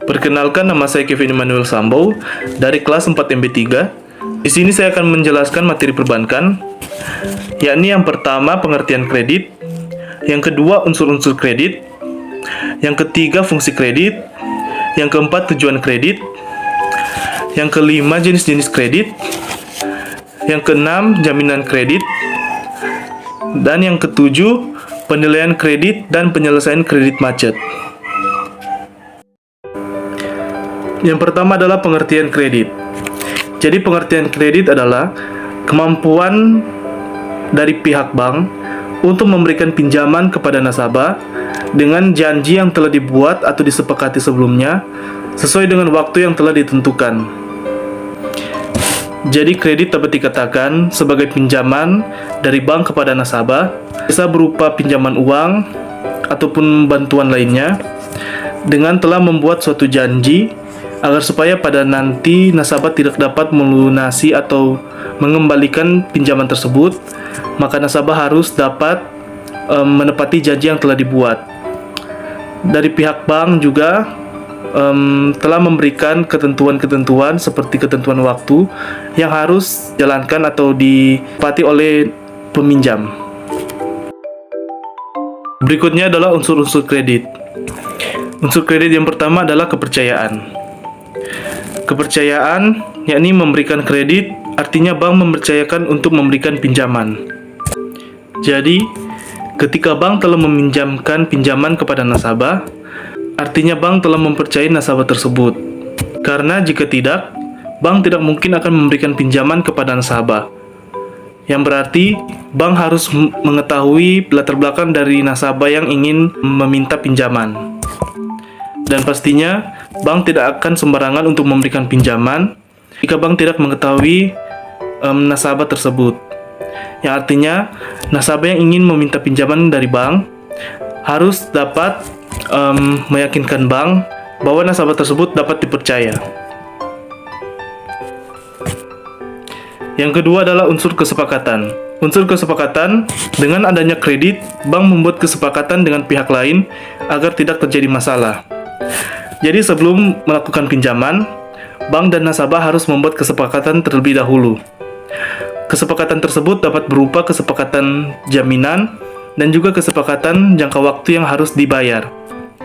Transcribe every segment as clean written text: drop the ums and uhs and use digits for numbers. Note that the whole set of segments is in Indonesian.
Perkenalkan, nama saya Kevin Emmanuel Sambo dari kelas 4 MB3. Di sini saya akan menjelaskan materi perbankan, yakni yang pertama pengertian kredit, yang kedua unsur-unsur kredit, yang ketiga fungsi kredit, yang keempat tujuan kredit, yang kelima jenis-jenis kredit, yang keenam jaminan kredit, dan yang ketujuh penilaian kredit dan penyelesaian kredit macet. Yang pertama adalah pengertian kredit. Jadi pengertian kredit adalah kemampuan dari pihak bank untuk memberikan pinjaman kepada nasabah dengan janji yang telah dibuat atau disepakati sebelumnya sesuai dengan waktu yang telah ditentukan. Jadi kredit dapat dikatakan sebagai pinjaman dari bank kepada nasabah, bisa berupa pinjaman uang ataupun bantuan lainnya, dengan telah membuat suatu janji agar supaya pada nanti nasabah tidak dapat melunasi atau mengembalikan pinjaman tersebut, maka nasabah harus dapat menepati janji yang telah dibuat. Dari pihak bank juga telah memberikan ketentuan-ketentuan seperti ketentuan waktu yang harus dijalankan atau dipati oleh peminjam. Berikutnya adalah unsur-unsur kredit. Unsur kredit yang pertama adalah kepercayaan. Kepercayaan yakni memberikan kredit, artinya bank mempercayakan untuk memberikan pinjaman. Jadi, ketika bank telah meminjamkan pinjaman kepada nasabah, artinya bank telah mempercayai nasabah tersebut. Karena jika tidak, bank tidak mungkin akan memberikan pinjaman kepada nasabah. Yang berarti, bank harus mengetahui latar belakang dari nasabah yang ingin meminta pinjaman. Dan pastinya, bank tidak akan sembarangan untuk memberikan pinjaman jika bank tidak mengetahui nasabah tersebut. Yang artinya, nasabah yang ingin meminta pinjaman dari bank harus dapat meyakinkan bank bahwa nasabah tersebut dapat dipercaya. Yang kedua adalah unsur kesepakatan. Unsur kesepakatan, dengan adanya kredit, bank membuat kesepakatan dengan pihak lain agar tidak terjadi masalah. Jadi sebelum melakukan pinjaman, bank dan nasabah harus membuat kesepakatan terlebih dahulu. Kesepakatan tersebut dapat berupa kesepakatan jaminan dan juga kesepakatan jangka waktu yang harus dibayar.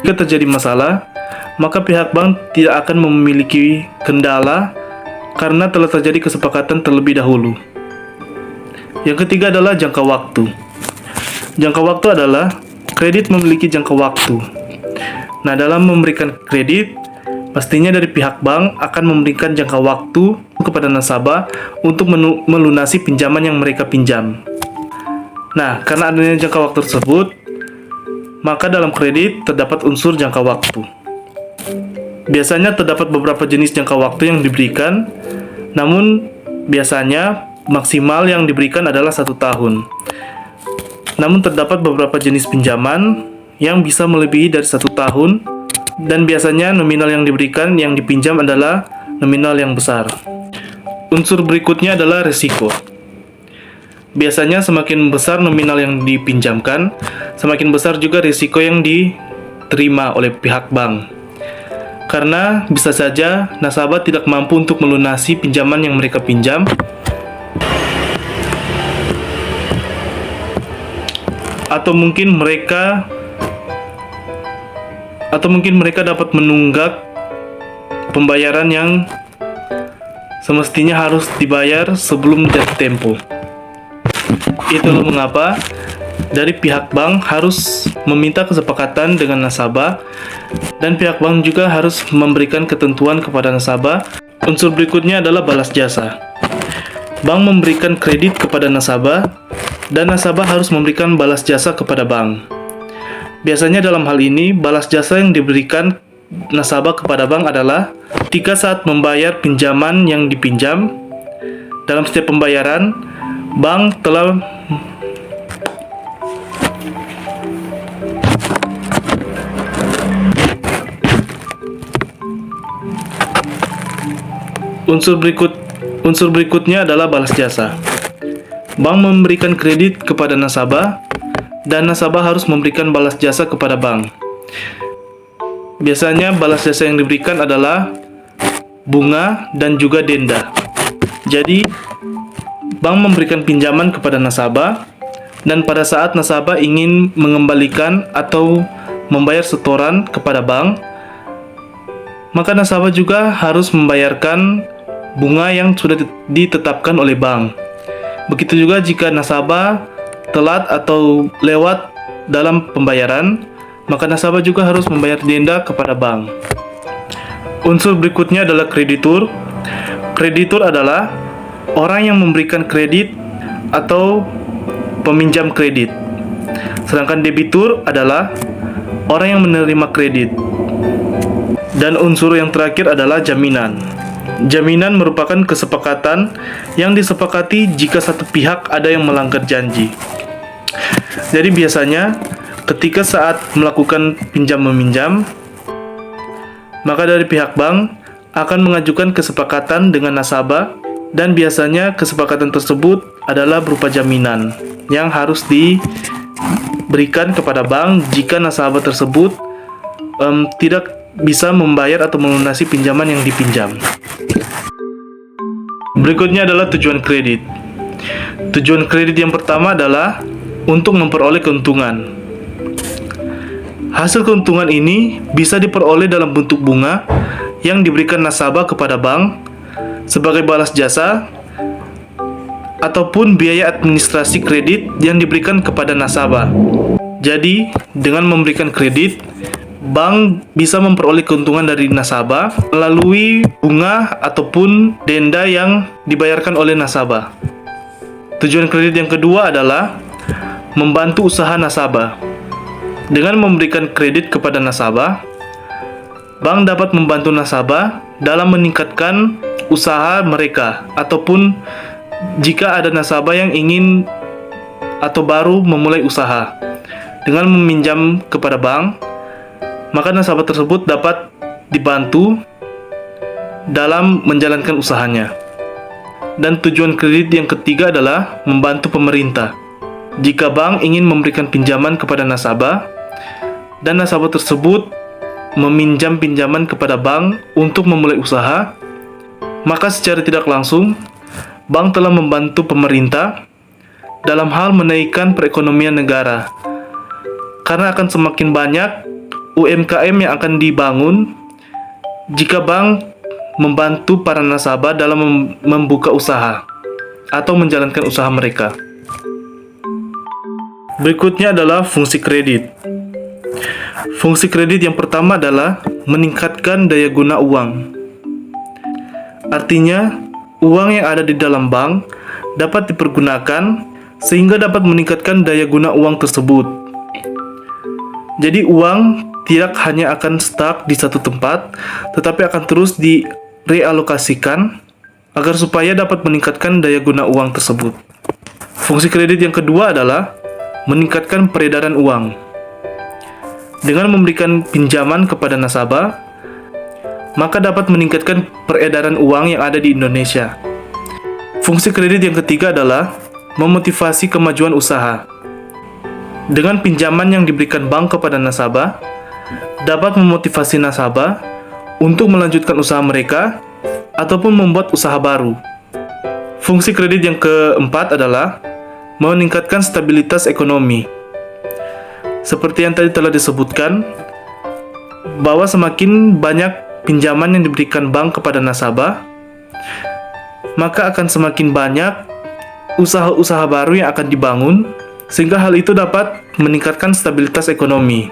Jika terjadi masalah, maka pihak bank tidak akan memiliki kendala karena telah terjadi kesepakatan terlebih dahulu. Yang ketiga adalah jangka waktu. Jangka waktu adalah kredit memiliki jangka waktu. Nah, dalam memberikan kredit, pastinya dari pihak bank akan memberikan jangka waktu kepada nasabah untuk melunasi pinjaman yang mereka pinjam. Nah, karena adanya jangka waktu tersebut, maka dalam kredit terdapat unsur jangka waktu. Biasanya terdapat beberapa jenis jangka waktu yang diberikan, namun biasanya maksimal yang diberikan adalah 1 tahun. Namun terdapat beberapa jenis pinjaman yang bisa melebihi dari 1 tahun, dan biasanya nominal yang diberikan yang dipinjam adalah nominal yang besar. Unsur berikutnya adalah risiko. Biasanya semakin besar nominal yang dipinjamkan, semakin besar juga risiko yang diterima oleh pihak bank. Karena bisa saja nasabah tidak mampu untuk melunasi pinjaman yang mereka pinjam, atau mungkin mereka dapat menunggak pembayaran yang semestinya harus dibayar sebelum jatuh tempo. Itulah mengapa dari pihak bank harus meminta kesepakatan dengan nasabah, dan pihak bank juga harus memberikan ketentuan kepada nasabah. Unsur berikutnya adalah balas jasa. Bank memberikan kredit kepada nasabah, dan nasabah harus memberikan balas jasa kepada bank. Biasanya dalam hal ini, balas jasa yang diberikan nasabah kepada bank adalah ketika saat membayar pinjaman yang dipinjam. Dalam setiap pembayaran, bank telah Unsur berikutnya adalah balas jasa. Bank memberikan kredit kepada nasabah, dan nasabah harus memberikan balas jasa kepada bank. biasanya balas jasa yang diberikan adalah bunga dan juga denda. Jadi, bank memberikan pinjaman kepada nasabah, dan pada saat nasabah ingin mengembalikan atau membayar setoran kepada bank, maka nasabah juga harus membayarkan bunga yang sudah ditetapkan oleh bank. Begitu juga jika nasabah telat atau lewat dalam pembayaran, maka nasabah juga harus membayar denda kepada bank. Unsur berikutnya adalah kreditur. Kreditur adalah orang yang memberikan kredit atau peminjam kredit. Sedangkan debitur adalah orang yang menerima kredit. Dan unsur yang terakhir adalah jaminan. Jaminan merupakan kesepakatan yang disepakati jika satu pihak ada yang melanggar janji. Jadi biasanya ketika saat melakukan pinjam-meminjam, maka dari pihak bank akan mengajukan kesepakatan dengan nasabah, dan biasanya kesepakatan tersebut adalah berupa jaminan yang harus diberikan kepada bank jika nasabah tersebut tidak bisa membayar atau melunasi pinjaman yang dipinjam. Berikutnya adalah tujuan kredit. Tujuan kredit yang pertama adalah untuk memperoleh keuntungan. Hasil keuntungan ini bisa diperoleh dalam bentuk bunga yang diberikan nasabah kepada bank sebagai balas jasa, ataupun biaya administrasi kredit yang diberikan kepada nasabah. Jadi, dengan memberikan kredit, bank bisa memperoleh keuntungan dari nasabah melalui bunga ataupun denda yang dibayarkan oleh nasabah. Tujuan kredit yang kedua adalah membantu usaha nasabah. Dengan memberikan kredit kepada nasabah, bank dapat membantu nasabah dalam meningkatkan usaha mereka, ataupun jika ada nasabah yang ingin atau baru memulai usaha. Dengan meminjam kepada bank, maka nasabah tersebut dapat dibantu dalam menjalankan usahanya. Dan tujuan kredit yang ketiga adalah membantu pemerintah. Jika bank ingin memberikan pinjaman kepada nasabah, dan nasabah tersebut meminjam pinjaman kepada bank untuk memulai usaha, maka secara tidak langsung bank telah membantu pemerintah dalam hal menaikkan perekonomian negara. Karena akan semakin banyak UMKM yang akan dibangun jika bank membantu para nasabah dalam membuka usaha atau menjalankan usaha mereka. Berikutnya adalah fungsi kredit. Fungsi kredit yang pertama adalah meningkatkan daya guna uang. Artinya, uang yang ada di dalam bank dapat dipergunakan sehingga dapat meningkatkan daya guna uang tersebut. Jadi uang tidak hanya akan stuck di satu tempat, tetapi akan terus direalokasikan agar supaya dapat meningkatkan daya guna uang tersebut. Fungsi kredit yang kedua adalah meningkatkan peredaran uang. Dengan memberikan pinjaman kepada nasabah, maka dapat meningkatkan peredaran uang yang ada di Indonesia. Fungsi kredit yang ketiga adalah memotivasi kemajuan usaha. Dengan pinjaman yang diberikan bank kepada nasabah, dapat memotivasi nasabah untuk melanjutkan usaha mereka ataupun membuat usaha baru. Fungsi kredit yang keempat adalah meningkatkan stabilitas ekonomi. Seperti yang tadi telah disebutkan, bahwa semakin banyak pinjaman yang diberikan bank kepada nasabah, maka akan semakin banyak usaha-usaha baru yang akan dibangun, sehingga hal itu dapat meningkatkan stabilitas ekonomi.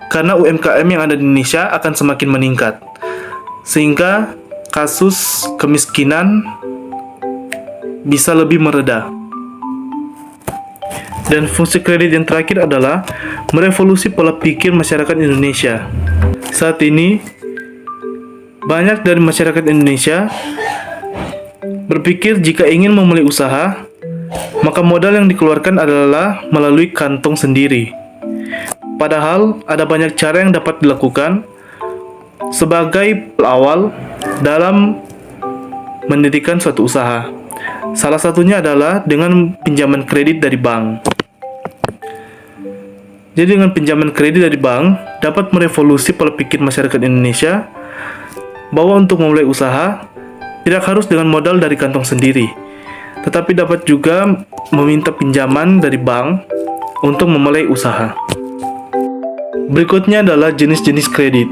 Karena UMKM yang ada di Indonesia akan semakin meningkat, sehingga kasus kemiskinan bisa lebih mereda. Dan fungsi kredit yang terakhir adalah merevolusi pola pikir masyarakat Indonesia. Saat ini, banyak dari masyarakat Indonesia berpikir jika ingin memulai usaha, maka modal yang dikeluarkan adalah melalui kantong sendiri. Padahal, ada banyak cara yang dapat dilakukan sebagai awal dalam mendirikan suatu usaha. Salah satunya adalah dengan pinjaman kredit dari bank. Jadi dengan pinjaman kredit dari bank, dapat merevolusi pola pikir masyarakat Indonesia bahwa untuk memulai usaha tidak harus dengan modal dari kantong sendiri, tetapi dapat juga meminta pinjaman dari bank untuk memulai usaha. Berikutnya adalah jenis-jenis kredit.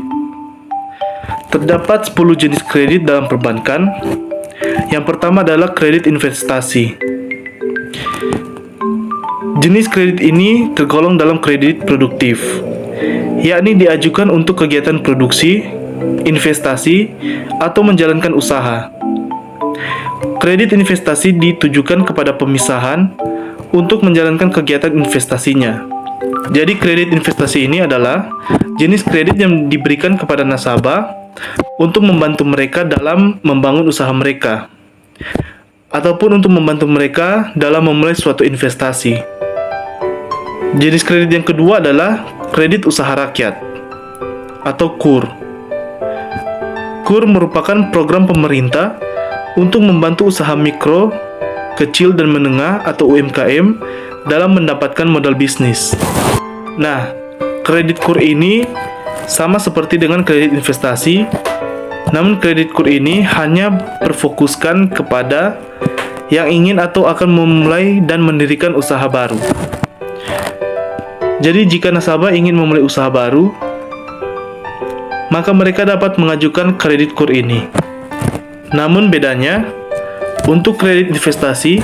Terdapat 10 jenis kredit dalam perbankan. Yang pertama adalah kredit investasi. Jenis kredit ini tergolong dalam kredit produktif, yakni diajukan untuk kegiatan produksi, investasi, atau menjalankan usaha. Kredit investasi ditujukan kepada pemisahan untuk menjalankan kegiatan investasinya. Jadi kredit investasi ini adalah jenis kredit yang diberikan kepada nasabah untuk membantu mereka dalam membangun usaha mereka, ataupun untuk membantu mereka dalam memulai suatu investasi. Jenis kredit yang kedua adalah kredit usaha rakyat atau KUR. KUR merupakan program pemerintah untuk membantu usaha mikro, kecil dan menengah atau UMKM dalam mendapatkan modal bisnis. Nah, kredit KUR ini sama seperti dengan kredit investasi, namun kredit KUR ini hanya berfokuskan kepada yang ingin atau akan memulai dan mendirikan usaha baru. Jadi jika nasabah ingin memulai usaha baru, maka mereka dapat mengajukan kredit KUR ini. Namun bedanya, untuk kredit investasi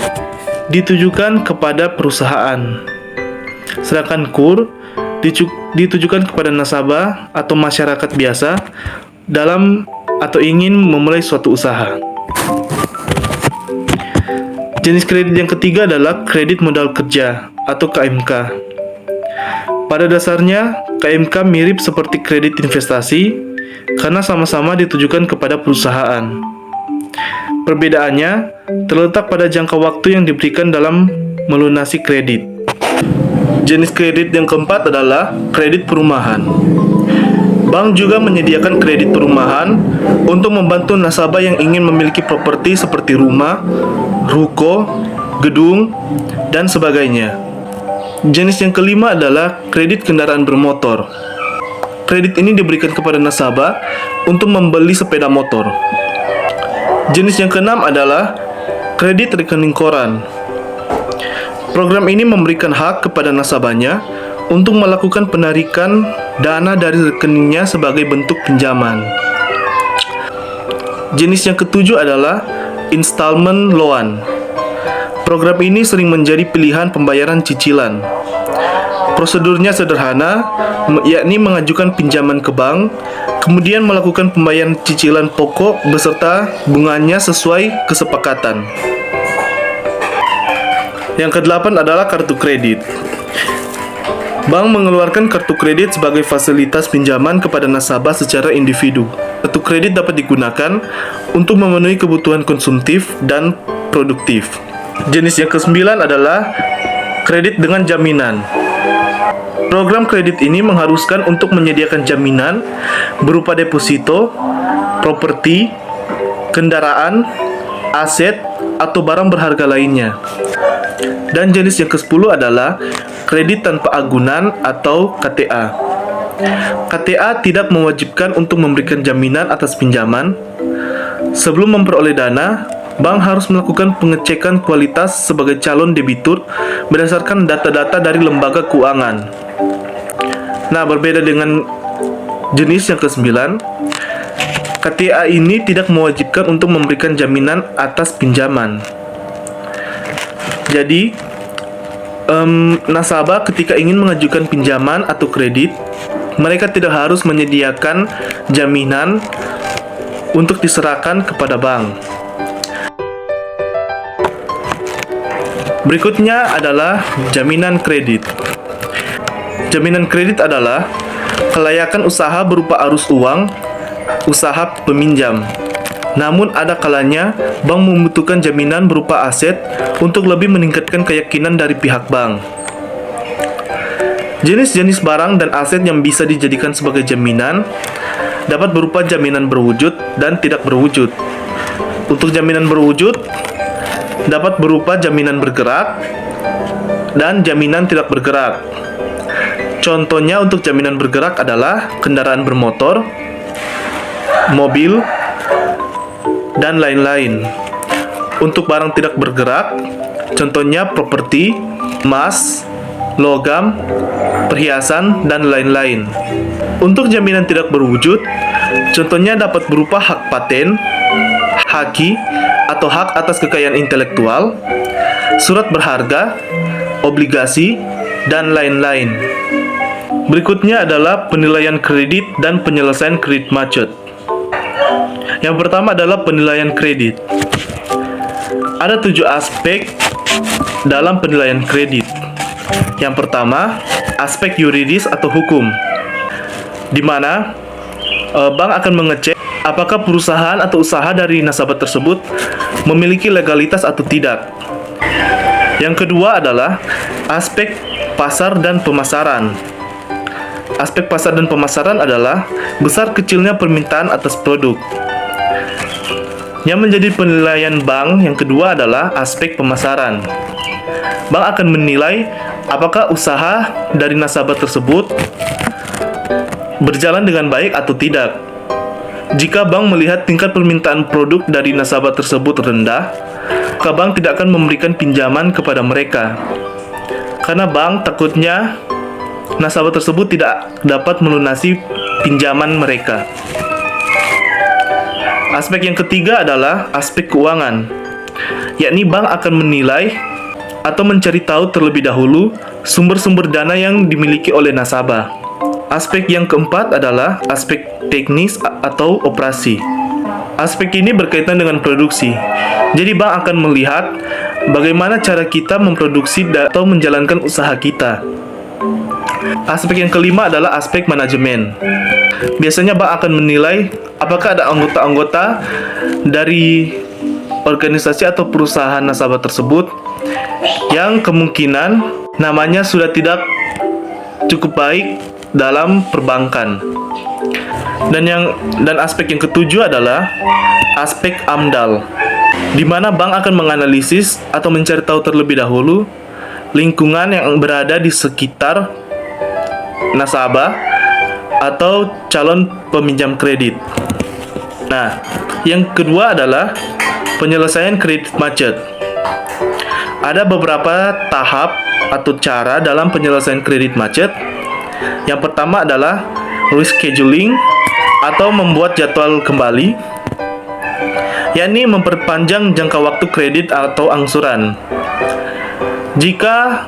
ditujukan kepada perusahaan, sedangkan KUR ditujukan kepada nasabah atau masyarakat biasa dalam atau ingin memulai suatu usaha. Jenis kredit yang ketiga adalah kredit modal kerja atau KMK. Pada dasarnya, KMK mirip seperti kredit investasi karena sama-sama ditujukan kepada perusahaan. Perbedaannya terletak pada jangka waktu yang diberikan dalam melunasi kredit. Jenis kredit yang keempat adalah kredit perumahan. Bank juga menyediakan kredit perumahan untuk membantu nasabah yang ingin memiliki properti seperti rumah, ruko, gedung, dan sebagainya. Jenis yang kelima adalah kredit kendaraan bermotor. Kredit ini diberikan kepada nasabah untuk membeli sepeda motor. Jenis yang keenam adalah kredit rekening koran. Program ini memberikan hak kepada nasabahnya untuk melakukan penarikan dana dari rekeningnya sebagai bentuk pinjaman. Jenis yang ketujuh adalah installment loan. Program ini sering menjadi pilihan pembayaran cicilan. Prosedurnya sederhana, yakni mengajukan pinjaman ke bank, kemudian melakukan pembayaran cicilan pokok beserta bunganya sesuai kesepakatan. Yang kedelapan adalah kartu kredit. Bank mengeluarkan kartu kredit sebagai fasilitas pinjaman kepada nasabah secara individu. Kartu kredit dapat digunakan untuk memenuhi kebutuhan konsumtif dan produktif. Jenis yang kesembilan adalah kredit dengan jaminan. Program kredit ini mengharuskan untuk menyediakan jaminan berupa deposito, properti, kendaraan, aset, atau barang berharga lainnya. Dan jenis yang ke-10 adalah kredit tanpa agunan atau KTA. KTA tidak mewajibkan untuk memberikan jaminan atas pinjaman. Sebelum memperoleh dana, bank harus melakukan pengecekan kualitas sebagai calon debitur berdasarkan data-data dari lembaga keuangan. Nah, berbeda dengan jenis yang ke-9, KTA ini tidak mewajibkan untuk memberikan jaminan atas pinjaman. Jadi, nasabah ketika ingin mengajukan pinjaman atau kredit, mereka tidak harus menyediakan jaminan untuk diserahkan kepada bank. Berikutnya adalah jaminan kredit. Jaminan kredit adalah kelayakan usaha berupa arus uang, usaha peminjam. Namun ada kalanya bank membutuhkan jaminan berupa aset untuk lebih meningkatkan keyakinan dari pihak bank. Jenis-jenis barang dan aset yang bisa dijadikan sebagai jaminan dapat berupa jaminan berwujud dan tidak berwujud. Untuk jaminan berwujud dapat berupa jaminan bergerak dan jaminan tidak bergerak. Contohnya untuk jaminan bergerak adalah kendaraan bermotor, mobil, dan lain-lain. Untuk barang tidak bergerak, contohnya properti, emas, logam, perhiasan, dan lain-lain. Untuk jaminan tidak berwujud, contohnya dapat berupa hak paten, haki, atau hak atas kekayaan intelektual, surat berharga, obligasi, dan lain-lain. Berikutnya adalah penilaian kredit dan penyelesaian kredit macet. Yang pertama adalah penilaian kredit. Ada 7 aspek dalam penilaian kredit. Yang pertama, aspek yuridis atau hukum, di mana bank akan mengecek apakah perusahaan atau usaha dari nasabah tersebut memiliki legalitas atau tidak. Yang kedua adalah aspek pasar dan pemasaran. Aspek pasar dan pemasaran adalah besar kecilnya permintaan atas produk. Yang menjadi penilaian bank yang kedua adalah aspek pemasaran. Bank akan menilai apakah usaha dari nasabah tersebut berjalan dengan baik atau tidak. Jika bank melihat tingkat permintaan produk dari nasabah tersebut rendah, maka bank tidak akan memberikan pinjaman kepada mereka. Karena bank takutnya nasabah tersebut tidak dapat melunasi pinjaman mereka. Aspek yang ketiga adalah aspek keuangan, yakni bank akan menilai atau mencari tahu terlebih dahulu sumber-sumber dana yang dimiliki oleh nasabah. Aspek yang keempat adalah aspek teknis atau operasi. Aspek ini berkaitan dengan produksi. Jadi bank akan melihat bagaimana cara kita memproduksi atau menjalankan usaha kita. Aspek yang kelima adalah aspek manajemen. Biasanya bank akan menilai apakah ada anggota-anggota dari organisasi atau perusahaan nasabah tersebut yang kemungkinan namanya sudah tidak cukup baik dalam perbankan. Dan aspek yang ketujuh adalah aspek AMDAL, di mana bank akan menganalisis atau mencari tahu terlebih dahulu lingkungan yang berada di sekitar nasabah atau calon peminjam kredit. Nah, yang kedua adalah penyelesaian kredit macet. Ada beberapa tahap atau cara dalam penyelesaian kredit macet. Yang pertama adalah rescheduling atau membuat jadwal kembali, yakni memperpanjang jangka waktu kredit atau angsuran. Jika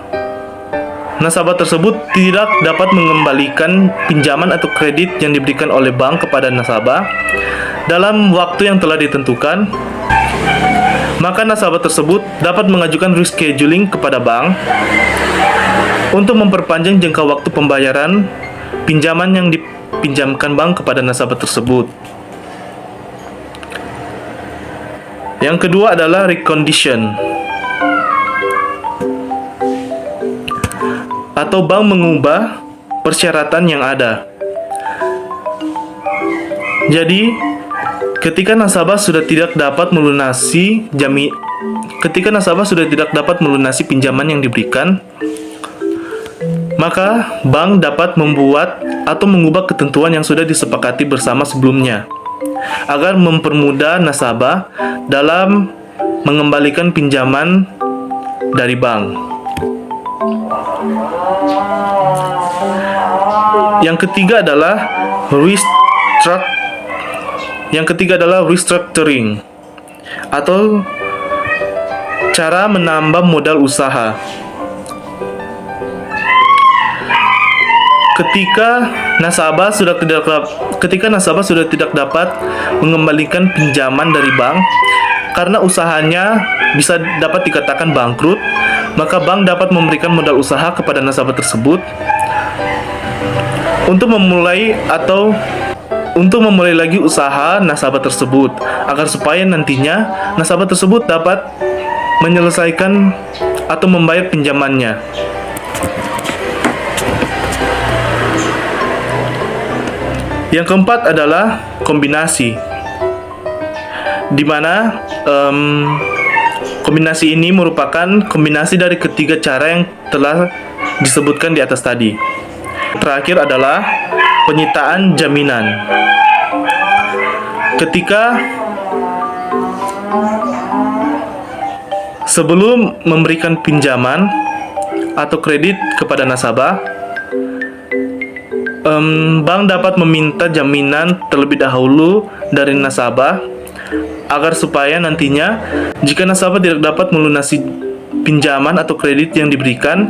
nasabah tersebut tidak dapat mengembalikan pinjaman atau kredit yang diberikan oleh bank kepada nasabah dalam waktu yang telah ditentukan, maka nasabah tersebut dapat mengajukan rescheduling kepada bank untuk memperpanjang jangka waktu pembayaran pinjaman yang dipinjamkan bank kepada nasabah tersebut. Yang kedua adalah recondition, atau bank mengubah persyaratan yang ada. Jadi, ketika nasabah sudah tidak dapat melunasi pinjaman yang diberikan, maka bank dapat membuat atau mengubah ketentuan yang sudah disepakati bersama sebelumnya agar mempermudah nasabah dalam mengembalikan pinjaman dari bank. Yang ketiga adalah restructuring atau cara menambah modal usaha. Ketika nasabah sudah tidak dapat mengembalikan pinjaman dari bank karena usahanya bisa dapat dikatakan bangkrut, maka bank dapat memberikan modal usaha kepada nasabah tersebut untuk memulai lagi usaha nasabah tersebut, agar supaya nantinya nasabah tersebut dapat menyelesaikan atau membayar pinjamannya. Yang keempat adalah kombinasi, di mana kombinasi ini merupakan kombinasi dari ketiga cara yang telah disebutkan di atas tadi. Terakhir adalah penyitaan jaminan. Ketika sebelum memberikan pinjaman atau kredit kepada nasabah, bank dapat meminta jaminan terlebih dahulu dari nasabah agar supaya nantinya jika nasabah tidak dapat melunasi pinjaman atau kredit yang diberikan,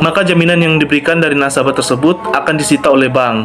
maka jaminan yang diberikan dari nasabah tersebut akan disita oleh bank.